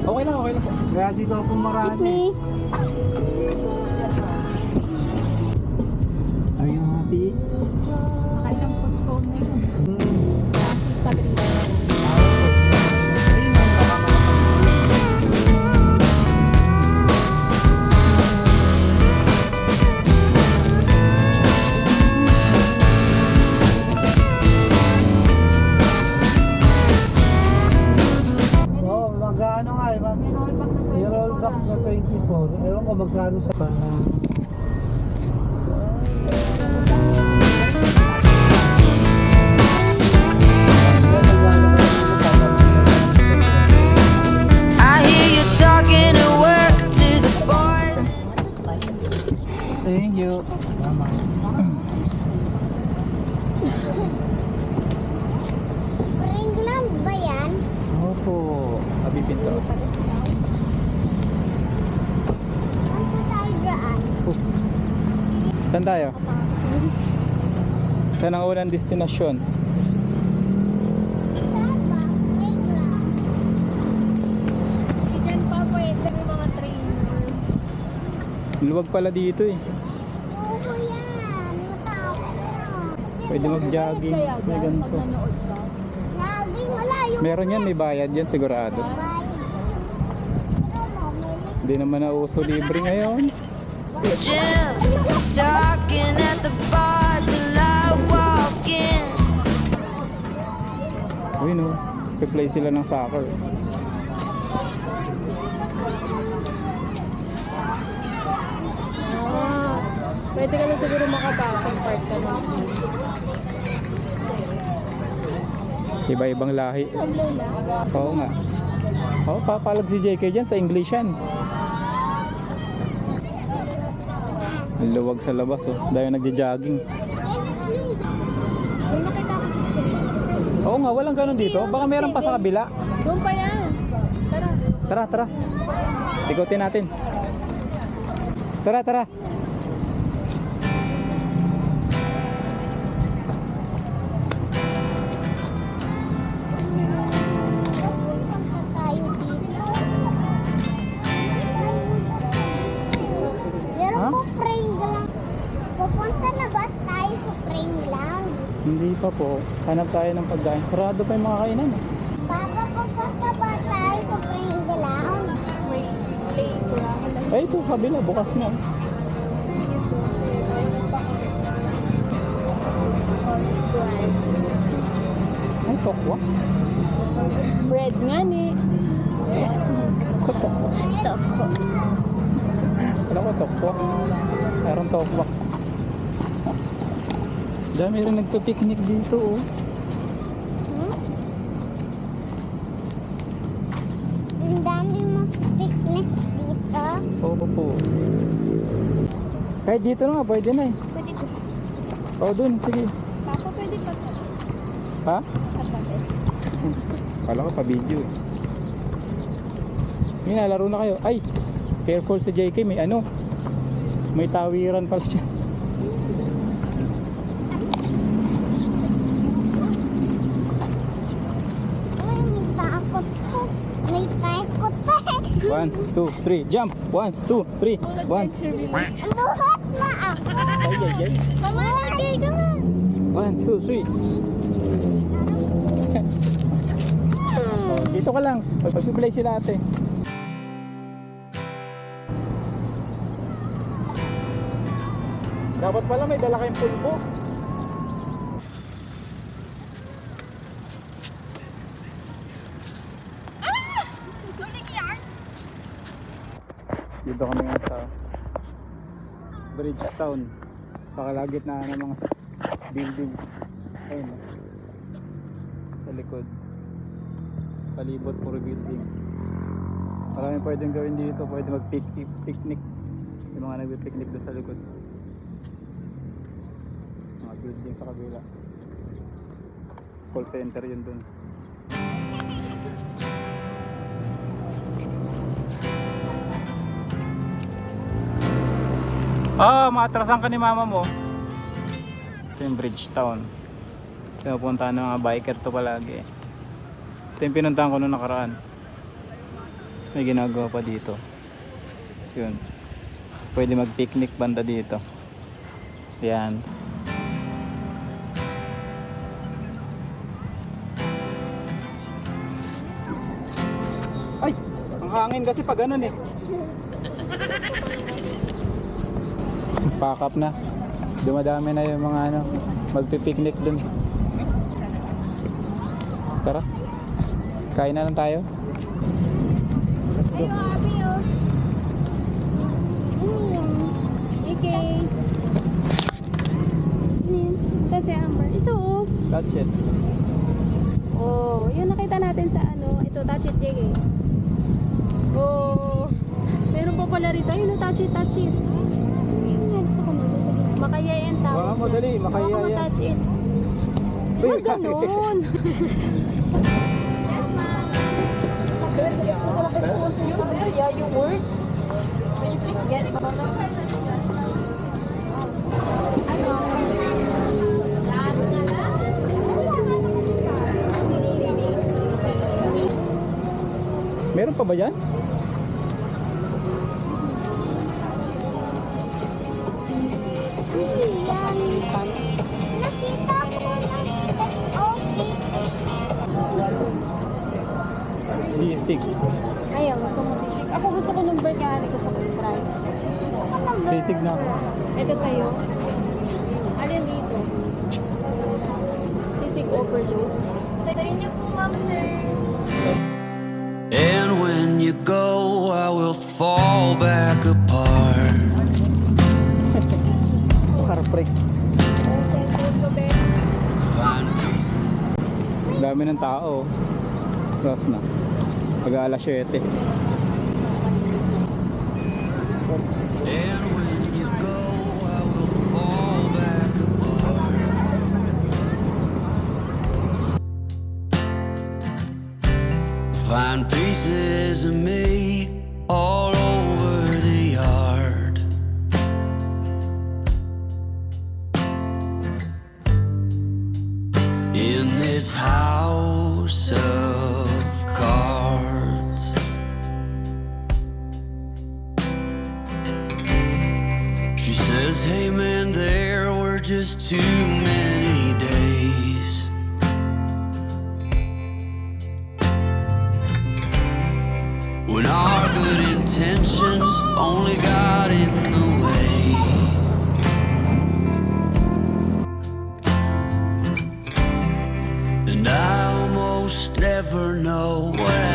Okay lang po. Kaya dito ako marami. Excuse me. Are you happy? Kailang postpone na yun. Kasi tagrito. Oo, magkano nga eh. May rollback na 24 I-roll back na 24. Ewan ko magkano sa I hear you talking at work to the boys. Thank you. Ringland ba yan? Opo. Abipin to. Saan sa tayo daan? Saan tayo? Saan ang unang destinasyon? Saan ba? Ringland. Hindi dyan pa pwede yung mga trainer. Luwag pala dito eh. Oo yan. Matakot na. Pwede mag-jogging. Kaya May ba, ganito. pag nanood ka? Jogging, wala yung Meron yan, may bayad yan sigurado. bayad. Hindi naman nauso libre ngayon. Jim, talking at the bar till I walk in. Uy no, play sila ng soccer. Pwede ka na siguro makapasok part ka na. Iba-ibang lahi. Ang lola. Oo nga. Oo, papalag si JK dyan sa English yan. Ang luwag sa labas oh. Dahil nagja-jogging. May nakita ko 6 Oo nga, walang ganun dito. Baka meron pa sa kabila. Doon pa yan. Tara. Tara, tara. Ikutin natin. Tara, tara. Punta tayo dito. Pero Ha? po Ringland. Pupunta na ba tayo sa Ringland? Hindi pa po. Hanap tayo ng pagkain. Sarado pa yung mga kainan. Eh. Papa, pupunta ba tayo sa Ringland? Ay, ito kabila. Bukas na. Ay, tokwa. Bread nga ni. Toko. Alam ko, tokwa. Meron tokwa. Dami rin nagpa-picnic dito oh. Ang dami mo picnic dito. Oo po. Kahit dito na nga, pwede na eh. Pwede ko. Oo, dun. Sige. Papa, pwede pa ka. Ha? Kala ko pa video eh. Yun na, laro na kayo. Ay! Careful sa JK, may ano? May tawiran pala siya. Uy, may takot to. May takot to. 1, 2, 3, jump! 1, 2, 3, 1. Ang buhat na ako. Ay, ay, ay. Mama, lagay ka man. 1, 2, 3. Oh, dito ka lang. Pag-play sila ate. Dapat pala may dala kayong pulbo. Dito kami nga sa Bridgetown, sa kalagitnaan ng mga building. Ayun, sa likod palibot puro building. Maraming pwedeng gawin dito. Pwede mag-picnic. Yung mga nagpi-picnic doon sa likod. Mga building sa kabila. Call center yun doon. Maatrasan ka ni mama mo. Ito yung Bridgetown. Pinupuntahan ng mga biker to palagi. Ito yung pinuntahan ko nung nakaraan. may ginagawa pa dito. Yun. Pwede mag-picnic banda dito. Yan. Ay! Ang hangin kasi pag ganun eh. Pack up na. Dumadami na yung mga ano, magpipiknik dun. Tara. Kain na lang tayo. Let's go. Okay. Saan si Amber? Ito oh. That's it. Oh, yun nakita natin sa ano. Ito, touch it, JK. Oh. Meron pa pala rito. Ayun, touch it, touch it. Makaya yan tawag. Baka mo, dali, makaya Baka yan. touch it. Uy, Huwag ganun. Meron pa ba yan? Nakita ko na. Sisig. Ayaw, gusto mo sisig. Ako gusto ko ng burgari. Gusto ko try. Sisig na ako. Ito sa'yo. Alin dito? Sisig overload. Sa'yo niyo po, ma'am, sir. And when you go, I will fall back apart. Heartbreak. Find peace. Dami ng tao. Cross na. Pag-aalas 7. And when you go, I will fall back apart. Find pieces of me all over the yard. In this house of cards. She says, hey man, there were just too many days. When our good intentions only got in the way. And I almost never know what